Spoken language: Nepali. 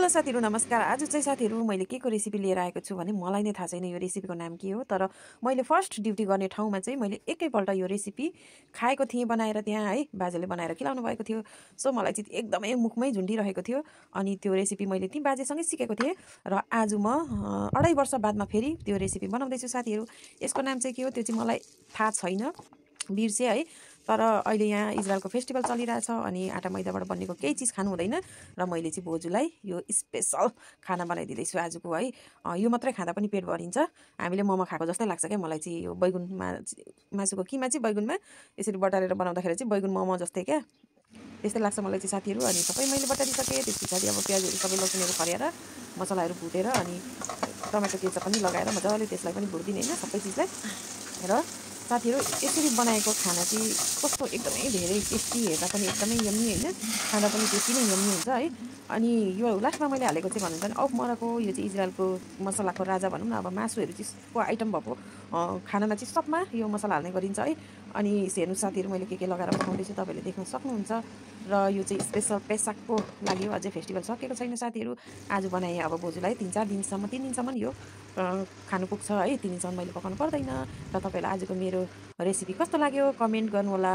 हेलो साथीहरू नमस्कार। आज चाहिँ साथीहरू मैले के को रेसिपी लिएर आएको छु भने मलाई नै थाहा छैन यो रेसिपीको नाम के हो, तर मैले फर्स्ट ड्युटी गर्ने ठाउँमा चाहिँ मैले एकैपल्ट यो रेसिपी खाएको थिएँ बनाएर त्यहाँ है, बाजेले बनाएर खिलाउनु भएको थियो। सो मलाई चाहिँ एकदमै मुखमै झुन्डिरहेको थियो अनि त्यो रेसिपी मैले ती बाजेसँगै सिकेको थिएँ र आज म 2.5 वर्ष बादमा फेरि त्यो रेसिपी बनाउँदैछु साथीहरू। यसको नाम चाहिँ के हो त्यो चाहिँ मलाई थाहा छैन, बिर्से है। तर अहिले यहाँ इजरायलको फेस्टिभल चलिरहेछ अनि आटा मैदाबाट बनेको केही चिज खानु हुँदैन र मैले चाहिँ बोजूलाई यो स्पेसल खाना बनाइदिँदैछु आजको है। यो मात्रै खाँदा पनि पेट भरिन्छ। हामीले मोमो खाएको जस्तै लाग्छ क्या मलाई चाहिँ। यो बैगुनमा मासुको किमा चाहिँ बैगुनमा यसरी बटारेर बनाउँदाखेरि चाहिँ बैगुन मोमो जस्तै क्या, त्यस्तै लाग्छ मलाई चाहिँ साथीहरू। अनि सबै मैले बटारिसकेँ। त्यस पछाडि अब प्याजहरू सबै लसुनहरू खर्याएर मसलाहरू भुटेर अनि टमाटो केचप पनि लगाएर मजाले त्यसलाई पनि भुटिदिने होइन सबै चिजलाई। र साथीहरू यसरी बनाएको खाना चाहिँ कस्तो एकदमै धेरै टेस्टी, हेर्दा पनि एकदमै यम्मी होइन, खाँदा पनि टेस्टी नै यम्मी हुन्छ है। अनि यो लास्टमा मैले हालेको चाहिँ भन्नु भने औफ मराको यो चाहिँ इजरायलको मसलाको राजा भनौँ न। अब मासुहरू चाहिँ को आइटम भएको खानामा चाहिँ सबमा यो मसला हाल्ने गरिन्छ है। अनि हेर्नु साथीहरू मैले के लगाएर पकाउँदैछु तपाईँले देख्न सक्नुहुन्छ। र यो चाहिँ स्पेसल पेसाकको लागि हो, अझै फेस्टिभल सकेको छैन साथीहरू। आज बनाएँ अब बोजूलाई 3 दिनसम्म यो खानु पुग्छ है। 3 दिनसम्म मैले पकाउनु पर्दैन। र तपाईँलाई आजको मेरो रेसिपी कस्तो लाग्यो कमेन्ट गर्नुहोला।